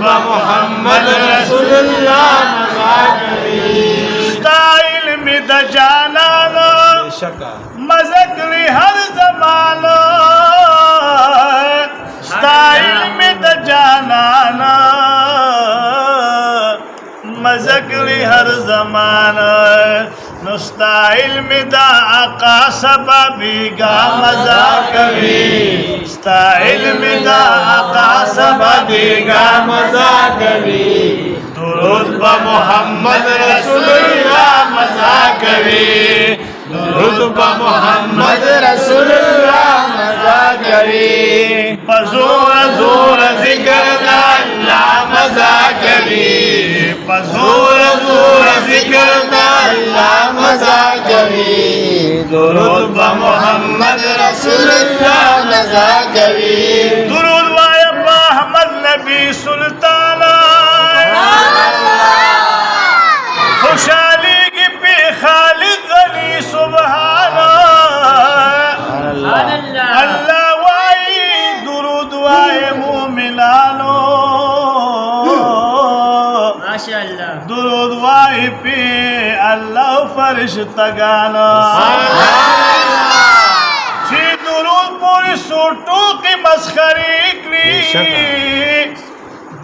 मोहम्मद रसूलुल्लाह मज़ा करी स्टाइल में द जानानो मज़कली हर ज़मानो स्टाइल में द जानानो मज़कली हर ज़मानो स्टाइल में द आका सबबीगा मज़ा करी स्टाइल में द आका सबबीगा मज़ा करी दुरूद ब मोहम्मद रसूलुल्लाह मज़ा करी दुरूद ब मोहम्मद रसूलुल्लाह मज़ा करी पज़ोर ज़ोर ज़िक्र अल्लाह मज़ा करी पज़ोर ज़ोर ज़िक्र अल्लाह मज़ा करी दुरूद ब मोहम्मद रसूलुल्लाह मज़ा करी दुरूद व अहमद नबी सुल्ताना खुशाली की पे खालिद अली सुबहाना अल्लाह वाई दुरूद वाए मोमिनानो माशाअल्लाह दुरूद वाई पे अल्लाह फरिश्तगाना जी दुरूद पूरी सूटों की मस्खरी की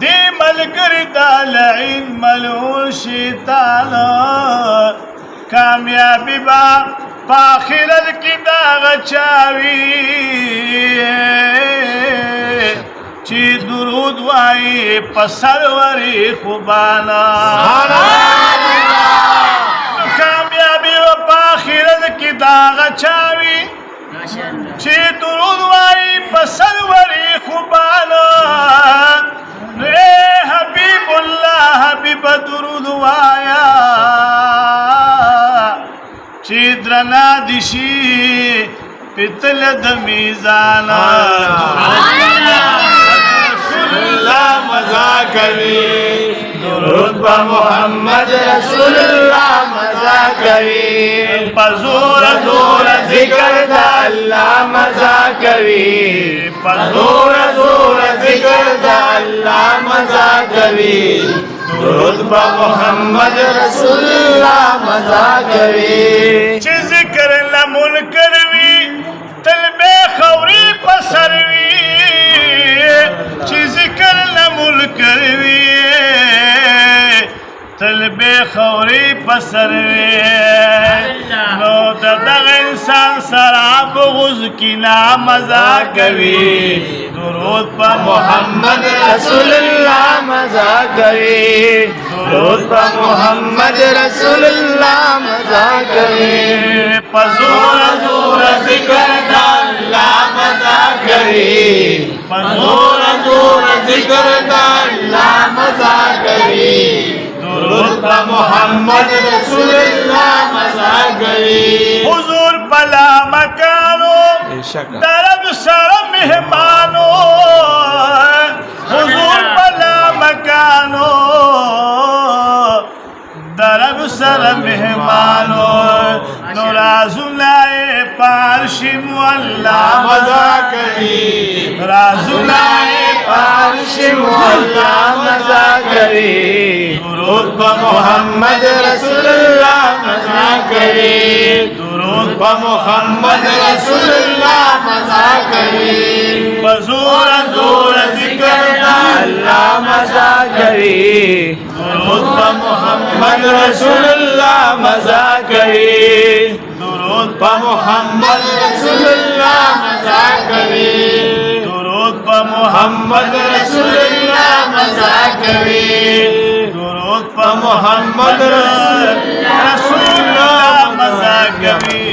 दे मलकर दालईन मलून शैतान कामयाबी बा पाखिरत की दाग चावी ची दुरूद वाई पसरवरी खुबाना कामयाबी व पाखिरत की दाग चावी ची दुरूद वाई पसरवरी खुबाना हबीबुल्लाह हबीब दुरूद वाया चिद्रना दिशी पितल दमीजाना रसूलुल्लाह मज़ा करी दुरूद ब मोहम्मद रसूलुल्लाह मज़ा करी पज़ोर ज़ोर ज़िक्र अल्लाह मज़ा करी पज़ोर ज़ोर ज़िक्र अल्लाह मज़ा करी दुरूद ब मोहम्मद रसूलुल्लाह मज़ा करी ज़िक्र ल मुनकर वी तलबे खौरी पसरवी ज़िक्र ल मुनकर वी तलबे खौरी पसरवी नो दग इंसान शराब गुज़ की ना मज़ा करी दुरूद ब मोहम्मद रसूलुल्लाह मज़ा करी दुरूद ब मोहम्मद रसूलुल्लाह मज़ा करी पज़ोर ज़ोर ज़िक्र अल्लाह मज़ा करी पज़ोर ज़ोर ज़िक्र अल्लाह मज़ा करी दुरूद ब मोहम्मद रसूलुल्लाह मज़ा करी हुजूर भला मकानो दरद सर मेहमानो हुजूर भला मकानो दरद सर मेहमानो राज़ुलाए पारशी मुअल्ला मज़ा करी राज़ुलाए पारशी मुअल्ला मज़ा करी दुरूद ब मोहम्मद रसूलुल्लाह मज़ा करी दुरूद ब मोहम्मद रसूलुल्लाह मज़ा करी पज़ोर ज़ोर ज़िक्र अल्लाह मज़ा करी दुरूद ब मोहम्मद रसूलुल्लाह मज़ा करी दुरूद ब मोहम्मद रसूलुल्लाह मज़ा करी दुरूद ब मोहम्मद रसूलुल्लाह मज़ा करी दुरूद ब मोहम्मद रसूलुल्लाह मज़ा करी